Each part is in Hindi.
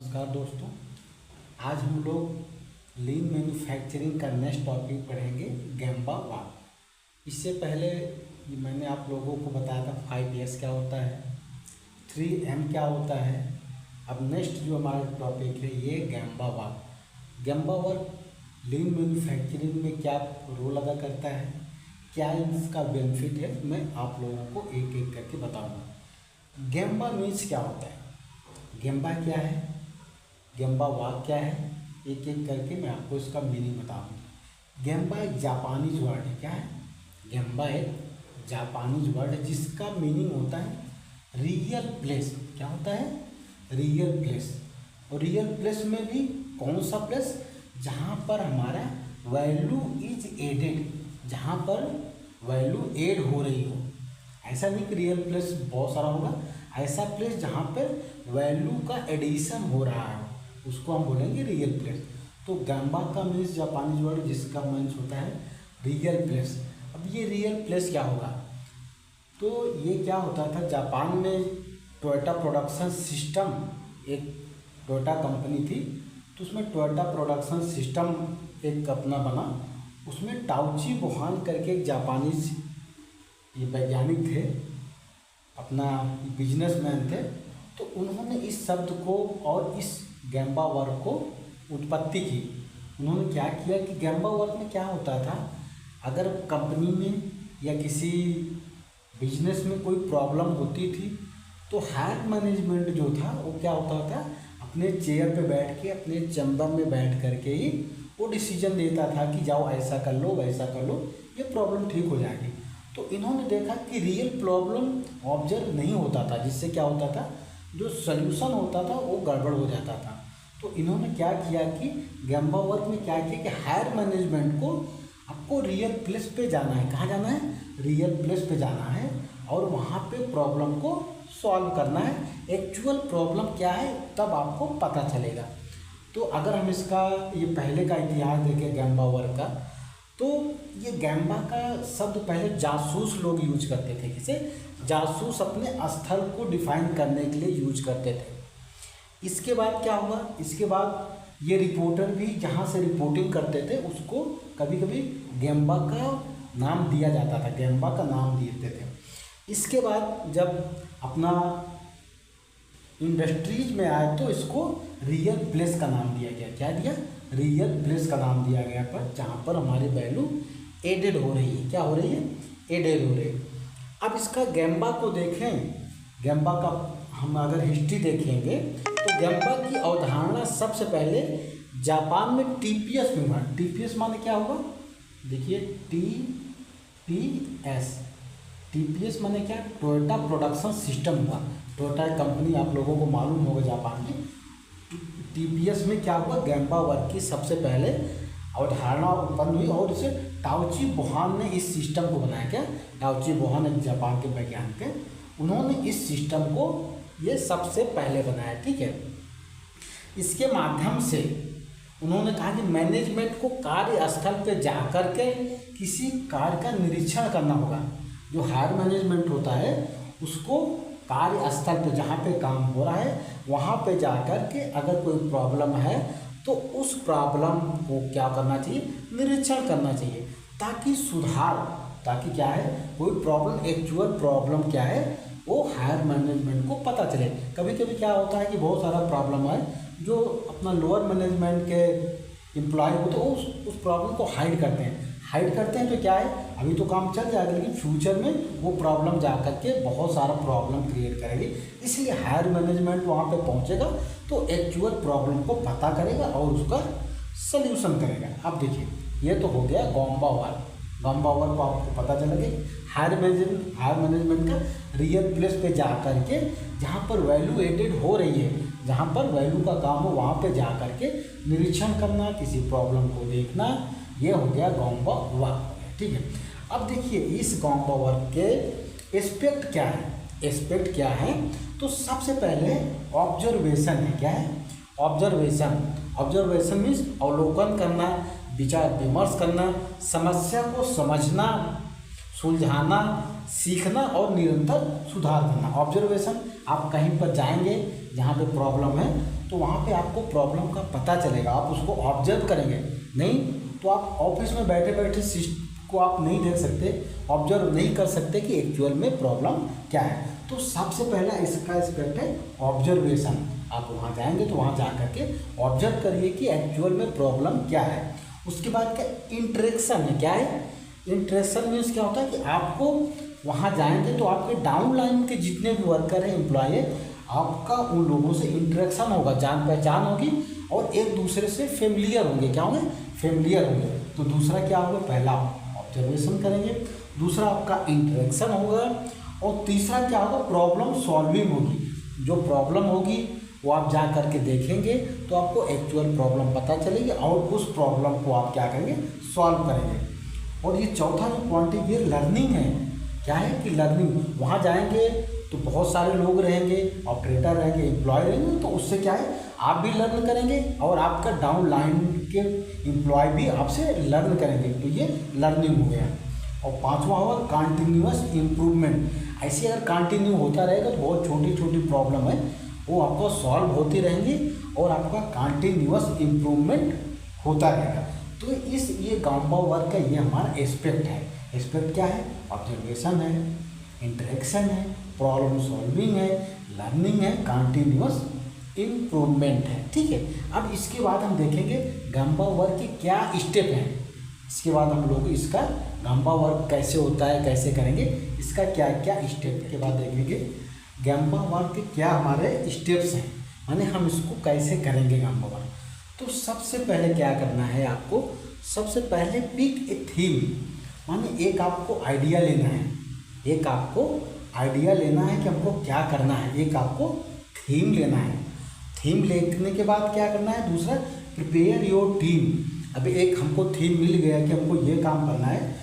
नमस्कार दोस्तों। आज हम लोग लीन मैन्युफैक्चरिंग का नेक्स्ट टॉपिक पढ़ेंगे, गैम्बा वार्क। इससे पहले मैंने आप लोगों को बताया था 5S क्या होता है, 3M क्या होता है। अब नेक्स्ट जो हमारा टॉपिक है ये गैम्बा वार्क। गैम्बा वार्क लीन मैन्युफैक्चरिंग में क्या रोल अदा करता है, क्या इसका बेनिफिट है, मैं आप लोगों को एक एक करके बताऊँगा। गैम्बा मीन्स क्या होता है, गैम्बा क्या है, गैम्बा वार्क क्या है, एक एक करके मैं आपको इसका मीनिंग बताऊंगा। गैम्बा एक जापानीज वर्ड है। क्या है? गैम्बा एक जापानीज वर्ड है जिसका मीनिंग होता है रियल प्लेस। क्या होता है? Real place. और रियल प्लेस में भी कौन सा प्लेस? जहाँ पर हमारा वैल्यू इज एडेड, जहाँ पर वैल्यू एड हो रही हो। ऐसा नहीं कि रियल प्लेस बहुत सारा होगा, ऐसा प्लेस जहाँ पर वैल्यू का एडिशन हो रहा है उसको हम बोलेंगे रियल प्लेस। तो गैम्बा का मीन्स जापानीज वर्ड जिसका मीन्स होता है रियल प्लेस। अब ये रियल प्लेस क्या होगा? तो ये क्या होता था, जापान में टोयोटा प्रोडक्शन सिस्टम, एक टोयोटा कंपनी थी, तो उसमें टोयोटा प्रोडक्शन सिस्टम एक अपना बना। उसमें टाउची बोहान करके एक जापानीज ये वैज्ञानिक थे, अपना बिजनेसमैन थे। तो उन्होंने इस शब्द को और इस गैम्बा वर्क को उत्पत्ति की। उन्होंने क्या किया कि गैम्बा वर्क में क्या होता था, अगर कंपनी में या किसी बिजनेस में कोई प्रॉब्लम होती थी तो हायर मैनेजमेंट जो था वो क्या होता था, अपने चेयर पे बैठ के, अपने चैम्बर में बैठ करके ही वो डिसीजन देता था कि जाओ ऐसा कर लो, वैसा कर लो, ये प्रॉब्लम ठीक हो जाएगी। तो इन्होंने देखा कि रियल प्रॉब्लम ऑब्जर्व नहीं होता था, जिससे क्या होता था, जो सल्यूशन होता था वो गड़बड़ हो जाता था। तो इन्होंने क्या किया कि गैम्बा वर्क में क्या किया कि हायर मैनेजमेंट को आपको रियल प्लेस पे जाना है। कहाँ जाना है? रियल प्लेस पे जाना है और वहाँ पे प्रॉब्लम को सॉल्व करना है। एक्चुअल प्रॉब्लम क्या है तब आपको पता चलेगा। तो अगर हम इसका ये पहले का इतिहास देखें गैम्बा वर्क का, तो ये गैम्बा का शब्द पहले जासूस लोग यूज करते थे। किसे? जासूस अपने स्थल को डिफाइन करने के लिए यूज करते थे। इसके बाद क्या हुआ, इसके बाद ये रिपोर्टर भी जहाँ से रिपोर्टिंग करते थे उसको कभी कभी गैम्बा का नाम दिया जाता था, गैम्बा का नाम देते थे। इसके बाद जब अपना इंडस्ट्रीज में आए तो इसको रियल प्लेस का नाम दिया गया। क्या दिया? रियल प्लेस का नाम दिया गया, पर जहाँ पर हमारी वैल्यू एडेड हो रही है। क्या हो रही है? एडेड हो रही है। अब इसका गैम्बा को देखें, गैम्बा का हम अगर हिस्ट्री देखेंगे तो गैम्बा की अवधारणा सबसे पहले जापान में टीपीएस में हुआ। टीपीएस माने क्या होगा? देखिए टीपीएस माने क्या? टोयोटा प्रोडक्शन सिस्टम हुआ। टोयोटा कंपनी आप लोगों को मालूम होगा जापान की। टीपीएस में क्या हुआ? गैम्बा वर्क की सबसे पहले अवधारणा उत्पन्न हुई और इसे टाउची बोहान ने इस सिस्टम को बनाया। क्या? टाउची बोहान एक जापान के वैज्ञानिक हैं, उन्होंने इस सिस्टम को ये सबसे पहले बनाया। ठीक है। इसके माध्यम से उन्होंने कहा कि मैनेजमेंट को कार्यस्थल पर जा कर के किसी कार्य का निरीक्षण करना होगा। जो हायर मैनेजमेंट होता है उसको कार्यस्थल पे जहाँ पे काम हो रहा है वहाँ पे जा कर के अगर कोई प्रॉब्लम है तो उस प्रॉब्लम को क्या करना चाहिए? निरीक्षण करना चाहिए, ताकि सुधार, ताकि क्या है, कोई प्रॉब्लम, एक्चुअल प्रॉब्लम क्या है वो हायर मैनेजमेंट को पता चले। कभी कभी क्या होता है कि बहुत सारा प्रॉब्लम है जो अपना लोअर मैनेजमेंट के एम्प्लॉय को तो उस प्रॉब्लम को हाइड करते हैं। तो क्या है, अभी तो काम चल जाएगा लेकिन फ्यूचर में वो प्रॉब्लम जा कर के बहुत सारा प्रॉब्लम क्रिएट करेगी। इसलिए हायर मैनेजमेंट वहाँ पे पहुँचेगा तो एक्चुअल प्रॉब्लम को पता करेगा और उसका सल्यूशन करेगा। अब देखिए ये तो हो गया गैम्बा वर्क। गैम्बा वर्क को आपको पता चला कि हायर मैनेजमेंट का रियल प्लेस पे जा कर के जहाँ पर वैल्यू एडेड हो रही है, जहाँ पर वैल्यू का काम हो वहाँ पे जा कर के निरीक्षण करना, किसी प्रॉब्लम को देखना, ये हो गया गैम्बा वर्क। ठीक है। अब देखिए इस गैम्बा वर्क के एस्पेक्ट क्या है, तो सबसे पहले ऑब्जर्वेशन है। क्या है? ऑब्जर्वेशन मीन्स अवलोकन करना, विचार विमर्श करना, समस्या को समझना, सुलझाना, सीखना और निरंतर सुधार करना। ऑब्जर्वेशन, आप कहीं पर जाएंगे, जहाँ पे प्रॉब्लम है, तो वहाँ पे आपको प्रॉब्लम का पता चलेगा, आप उसको ऑब्जर्व करेंगे। नहीं तो आप ऑफिस में बैठे बैठे सिस्टम को आप नहीं देख सकते, ऑब्जर्व नहीं कर सकते कि एक्चुअल में प्रॉब्लम क्या है। तो सबसे पहला इसका एस्पेक्ट है ऑब्जर्वेशन। आप वहाँ जाएंगे तो वहाँ जा करके ऑब्जर्व करिए कि एक्चुअल में प्रॉब्लम क्या है। उसके बाद क्या इंटरेक्शन है, क्या है इंटरेक्शन मीन्स क्या होता है कि आपको वहाँ जाएंगे तो आपके डाउन लाइन के जितने भी वर्कर हैं, एम्प्लॉय है, आपका उन लोगों से इंटरेक्शन होगा, जान पहचान होगी और एक दूसरे से फेमिलियर होंगे। क्या होंगे? फेमिलियर होंगे। तो दूसरा क्या होगा? पहला ऑब्जर्वेशन करेंगे, दूसरा आपका इंटरेक्शन होगा और तीसरा क्या होगा? प्रॉब्लम सॉल्विंग होगी। जो प्रॉब्लम होगी वो आप जा करके देखेंगे तो आपको एक्चुअल प्रॉब्लम पता चलेगी और उस प्रॉब्लम को आप क्या करेंगे? सॉल्व करेंगे। और ये चौथा जो पॉइंट ये लर्निंग है। क्या है कि लर्निंग, वहाँ जाएंगे तो बहुत सारे लोग रहेंगे, ऑपरेटर रहेंगे, एम्प्लॉय रहेंगे, तो उससे क्या है आप भी लर्न करेंगे और आपका डाउन लाइन के एम्प्लॉय भी आपसे लर्न करेंगे। तो ये लर्निंग हो गया। और पांचवा होगा कंटिन्यूअस इम्प्रूवमेंट। ऐसे अगर कंटिन्यू होता रहेगा तो बहुत छोटी छोटी प्रॉब्लम है वो आपको सॉल्व होती रहेंगी और आपका कंटिन्यूअस इम्प्रूवमेंट होता रहेगा। तो ये गांबा वर्क का ये हमारा एस्पेक्ट है। एस्पेक्ट क्या है? ऑब्जर्वेशन है, इंटरेक्शन है, प्रॉब्लम सॉल्विंग है, लर्निंग है, कंटिन्यूअस इम्प्रूवमेंट है। ठीक है, अब इसके बाद हम देखेंगे गांबा वर्क के क्या स्टेप हैं। इसके बाद हम लोग इसका गांबा वर्क कैसे होता है, कैसे करेंगे, इसका क्या क्या स्टेप के बाद देखेंगे गांबा वर्क के क्या हमारे स्टेप्स हैं, माने हम इसको कैसे करेंगे गांबा वर्क। तो सबसे पहले क्या करना है आपको? सबसे पहले पिक ए थीम, माने एक आपको आइडिया लेना है, एक आपको आइडिया लेना है कि हमको क्या करना है, एक आपको थीम लेना है। थीम लेने के बाद क्या करना है? दूसरा प्रिपेयर योर टीम। अभी एक हमको थीम मिल गया कि हमको ये काम करना है,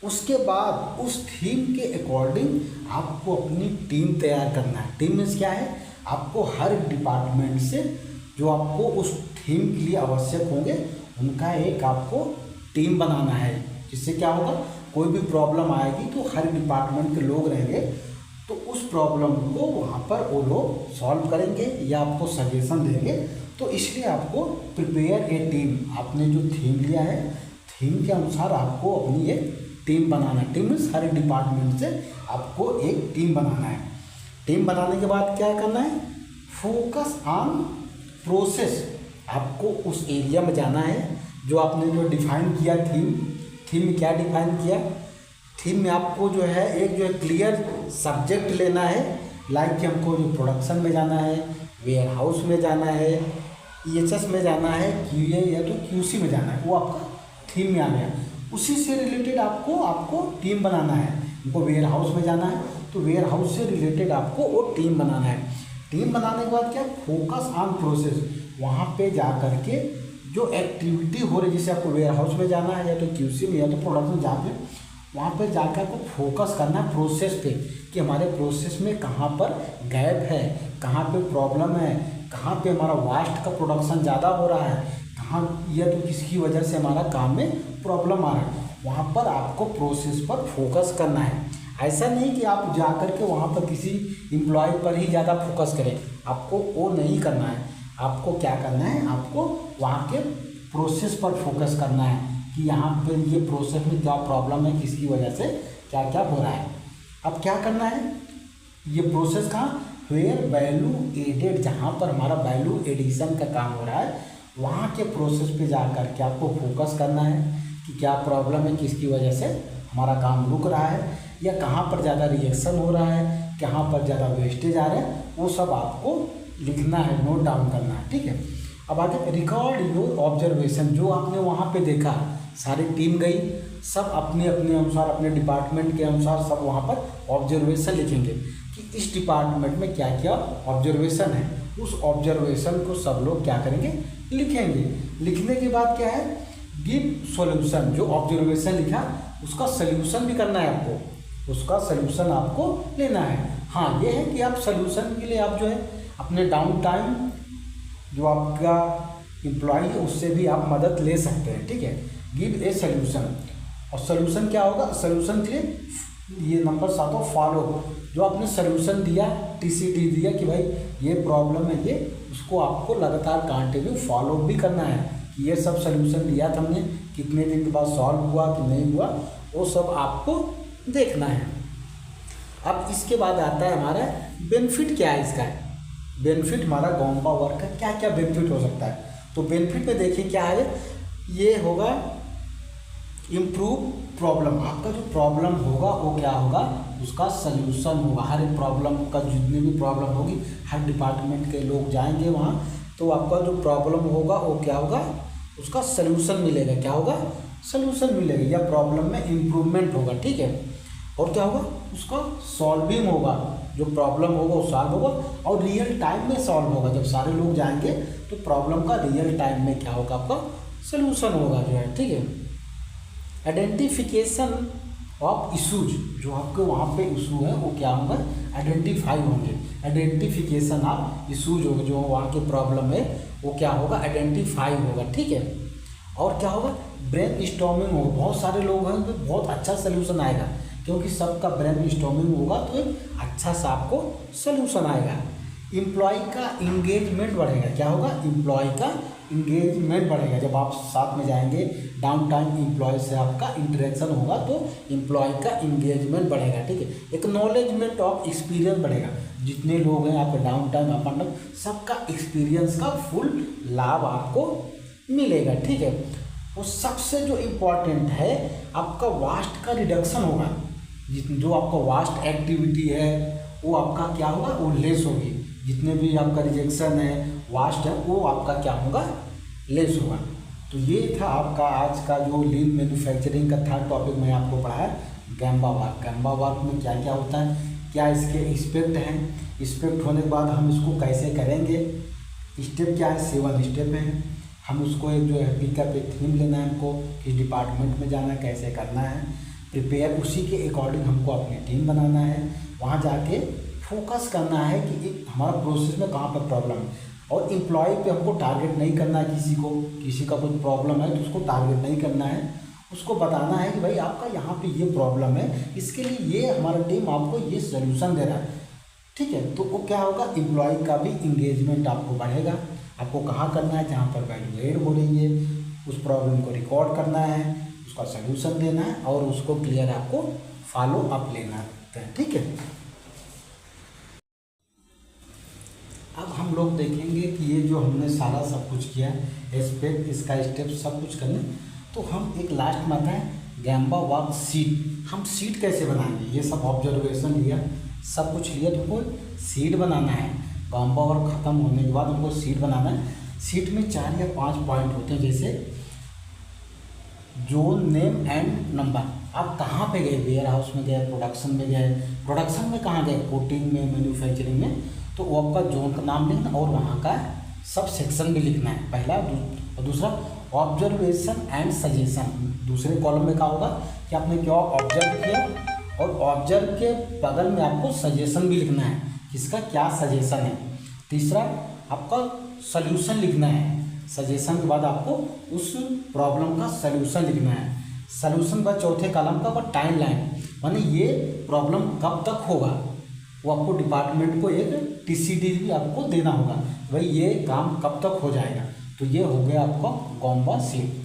उसके बाद उस थीम के अकॉर्डिंग आपको अपनी टीम तैयार करना है। टीम मीन्स क्या है? आपको हर डिपार्टमेंट से जो आपको उस थीम के लिए आवश्यक होंगे उनका एक आपको टीम बनाना है। जिससे क्या होगा? कोई भी प्रॉब्लम आएगी तो हर डिपार्टमेंट के लोग रहेंगे तो उस प्रॉब्लम को वहाँ पर वो लोग सॉल्व करेंगे या आपको सजेशन देंगे। तो इसलिए आपको प्रिपेयर ए टीम, आपने जो थीम लिया है थीम के अनुसार आपको अपनी एक टीम बनाना है। टीम मीन्स हर डिपार्टमेंट से आपको एक टीम बनाना है। टीम बनाने के बाद क्या करना है? Focus on process. आपको उस एरिया में जाना है जो आपने जो डिफाइन किया थीम में क्या डिफाइन किया? थीम में आपको जो है एक जो है क्लियर सब्जेक्ट लेना है, लाइक कि हमको जो प्रोडक्शन में जाना है, वेयर हाउस में जाना है, EHS में जाना है, QA या तो QC में जाना है, वो आपका थीम में आ गया। उसी से रिलेटेड आपको टीम बनाना है। हमको वेयर हाउस में जाना है तो वेयर हाउस से रिलेटेड आपको वो टीम बनाना है। टीम बनाने के बाद क्या? Focus on process. वहाँ पे जा कर के जो एक्टिविटी हो रही है, जैसे आपको वेयर हाउस में जाना है या तो QC में या तो प्रोडक्शन, जहाँ पे वहाँ पे जाकर को फोकस करना है प्रोसेस पे कि हमारे प्रोसेस में कहाँ पर गैप है, कहाँ पे प्रॉब्लम है, कहाँ पे हमारा वास्ट का प्रोडक्शन ज़्यादा हो रहा है, कहाँ या तो किसकी वजह से हमारा काम में प्रॉब्लम आ रहा है। वहाँ पर आपको प्रोसेस पर फोकस करना है। ऐसा नहीं कि आप जा कर के वहाँ पर किसी एम्प्लॉय पर ही ज़्यादा फोकस करें, आपको वो नहीं करना है। आपको क्या करना है? आपको वहाँ के प्रोसेस पर फोकस करना है कि यहाँ पर ये प्रोसेस में क्या प्रॉब्लम है, किसकी वजह से क्या क्या हो रहा है। अब क्या करना है? ये प्रोसेस कहाँ? वेयर वैल्यू एडेड, जहाँ पर हमारा वैल्यू एडिशन का काम हो रहा है वहाँ के प्रोसेस पे जा कर के आपको फोकस करना है कि क्या प्रॉब्लम है, किसकी वजह से हमारा काम रुक रहा है, या कहाँ पर ज़्यादा रिएक्शन हो रहा है, कहाँ पर ज़्यादा वेस्टेज आ रहा है, वो सब आपको लिखना है, नोट डाउन करना है। ठीक है, अब आगे रिकॉर्ड योर ऑब्जर्वेशन। जो आपने वहाँ पे देखा, सारी टीम गई, सब अपने अपने अनुसार, अपने डिपार्टमेंट के अनुसार सब वहाँ पर ऑब्जर्वेशन लिखेंगे कि इस डिपार्टमेंट में क्या क्या ऑब्जर्वेशन है। उस ऑब्जर्वेशन को सब लोग क्या करेंगे? लिखेंगे। लिखने के बाद क्या है? Give solution. जो ऑब्जर्वेशन लिखा उसका सल्यूशन भी करना है आपको, उसका सल्यूशन आपको लेना है। हाँ, ये है कि आप सल्यूशन के लिए आप जो है अपने डाउन टाइम जो आपका एम्प्लॉय है उससे भी आप मदद ले सकते हैं। ठीक है, गिव ए सल्यूशन। और सल्यूशन क्या होगा? सल्यूशन के लिए ये नंबर 7 फॉलो। जो आपने सल्यूशन दिया, TCT दिया कि भाई ये प्रॉब्लम है, ये उसको आपको लगातार कंटिन्यू फॉलो भी करना है कि ये सब सल्यूशन दिया था हमने, कितने दिन के बाद सॉल्व हुआ कि नहीं हुआ, वो सब आपको देखना है। अब इसके बाद आता है हमारा बेनिफिट। क्या है इसका बेनिफिट? हमारा गॉम्बा वर्क का क्या क्या बेनिफिट हो सकता है। तो बेनिफिट में देखिए क्या है, ये होगा इम्प्रूव प्रॉब्लम। आपका जो प्रॉब्लम होगा वो क्या होगा, उसका सल्यूशन होगा। हर एक प्रॉब्लम का, जितनी भी प्रॉब्लम होगी, हर डिपार्टमेंट के लोग जाएंगे वहाँ, तो आपका जो प्रॉब्लम होगा वो क्या होगा, उसका सल्यूशन मिलेगा। क्या होगा? सल्यूशन मिलेगा, या प्रॉब्लम में इम्प्रूवमेंट होगा। ठीक है, और क्या होगा, उसका सॉल्विंग होगा। जो प्रॉब्लम होगा वो सॉल्व होगा और रियल टाइम में सॉल्व होगा। जब सारे लोग जाएंगे तो प्रॉब्लम का रियल टाइम में क्या होगा, आपका सल्यूशन होगा जो है। ठीक है, आइडेंटिफिकेशन ऑफ इशूज, जो आपके वहाँ पे इशू है वो क्या होंगे, आइडेंटिफाई होंगे। आइडेंटिफिकेशन ऑफ इशूज होगा, जो वहाँ के प्रॉब्लम है वो क्या होगा, आइडेंटिफाई होगा। ठीक है, और क्या होगा, ब्रेन स्टॉर्मिंग होगा। बहुत सारे लोग हैं तो बहुत अच्छा सल्यूशन आएगा, क्योंकि सबका ब्रेन स्टॉर्मिंग होगा तो एक अच्छा सा आपको सल्यूशन आएगा। एम्प्लॉय का इंगेजमेंट बढ़ेगा। क्या होगा, एम्प्लॉय का इंगेजमेंट बढ़ेगा। जब आप साथ में जाएंगे, डाउन टाइम एम्प्लॉय से आपका इंटरेक्शन होगा तो एम्प्लॉय का इंगेजमेंट बढ़ेगा। ठीक है, एक्नॉलेजमेंट ऑफ एक्सपीरियंस बढ़ेगा। जितने लोग हैं आपके down time, up and down, सबका एक्सपीरियंस का फुल लाभ आपको मिलेगा। ठीक है, और सबसे जो इम्पोर्टेंट है, आपका वास्ट का रिडक्शन होगा। जो आपका वास्ट एक्टिविटी है वो आपका क्या होगा, वो लेस होगी। जितने भी आपका रिजेक्शन है, वास्ट है, वो आपका क्या होगा, लेस होगा। तो ये था आपका आज का जो लीन मैन्युफैक्चरिंग का थर्ड टॉपिक मैं आपको पढ़ाया, गैम्बा वर्क। गैम्बा वर्क में क्या क्या होता है, क्या इसके एस्पेक्ट हैं, एस्पेक्ट होने के बाद हम इसको कैसे करेंगे, स्टेप क्या है, 7 स्टेप हैं। हम उसको एक जो है पिकअप एक थीम लेना है, हमको किस डिपार्टमेंट में जाना है, कैसे करना है, प्रिपेयर उसी के अकॉर्डिंग हमको अपनी टीम बनाना है। वहाँ जाके फोकस करना है कि एक हमारा प्रोसेस में कहाँ पर प्रॉब्लम है, और एम्प्लॉय पे हमको टारगेट नहीं करना है। किसी का कुछ प्रॉब्लम है तो उसको टारगेट नहीं करना है, उसको बताना है कि भाई आपका यहाँ पे ये प्रॉब्लम है, इसके लिए ये हमारा टीम आपको ये सोल्यूशन दे रहा है। ठीक है, तो वो क्या होगा, एम्प्लॉय का भी इंगेजमेंट आपको बढ़ेगा। आपको कहाँ करना है, जहाँ पर वैल्यू एड हो रही है, उस प्रॉब्लम को रिकॉर्ड करना है, उसका सोल्यूशन देना है और उसको क्लियर आपको फॉलो अप लेना है। ठीक है, अब हम लोग देखेंगे कि ये जो हमने सारा सब कुछ किया, एस्पेक्ट, इसका स्टेप सब कुछ करने, तो हम एक लास्ट में आता है गैम्बा वर्क सीट। हम सीट कैसे बनाएंगे, ये सब ऑब्जर्वेशन लिया, सब कुछ लिया, तो हमको सीट बनाना है। गैम्बा वर्क ख़त्म होने के बाद हमको सीट बनाना है। सीट में 4 या 5 पॉइंट होते हैं, जैसे जोन, नेम एंड नंबर। आप कहाँ पे गए, वेयर हाउस में गए, प्रोडक्शन में गए, प्रोडक्शन में कहाँ गए, कोटिंग में, मैन्युफैक्चरिंग में, तो वो आपका जोन का नाम लिखना और वहाँ का सब सेक्शन भी लिखना है, पहला। और दूसरा ऑब्जर्वेशन एंड सजेशन। दूसरे कॉलम में क्या होगा कि आपने क्या ऑब्जर्व किया, और ऑब्जर्व के बगल में आपको सजेशन भी लिखना है, किसका क्या सजेशन है। तीसरा आपका सल्यूशन लिखना है, सजेशन के बाद आपको उस प्रॉब्लम का सल्यूशन लिखना है। सल्यूशन बाद चौथे कॉलम का टाइम लाइन, माने ये प्रॉब्लम कब तक होगा, वो आपको डिपार्टमेंट को एक TCD भी आपको देना होगा, भाई ये काम कब तक हो जाएगा। तो ये हो गया आपका गैम्बा सीट।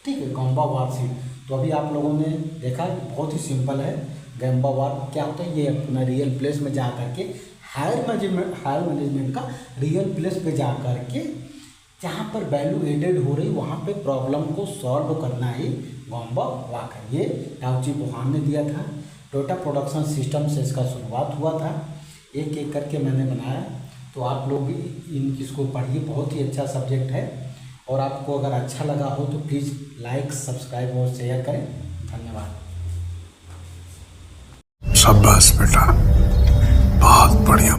ठीक है, गैम्बा वर्क सीट। तो अभी आप लोगों ने देखा कि बहुत ही सिंपल है। गैम्बा वर्क क्या होता है, ये अपना रियल प्लेस में जा करके हायर मैनेजमेंट का रियल प्लेस पे जा करके जहाँ पर वैल्यू एडेड हो रही वहाँ पे प्रॉब्लम को सॉल्व करना ही गैम्बा वर्क है। ये डाउची बुहान ने दिया था। टोयोटा प्रोडक्शन सिस्टम से इसका शुरुआत हुआ था, एक एक करके मैंने बनाया। तो आप लोग भी इसको पढ़िए, बहुत ही अच्छा सब्जेक्ट है। और आपको अगर अच्छा लगा हो तो प्लीज़ लाइक, सब्सक्राइब और शेयर करें। धन्यवाद। शाबाश बेटा, बहुत बढ़िया।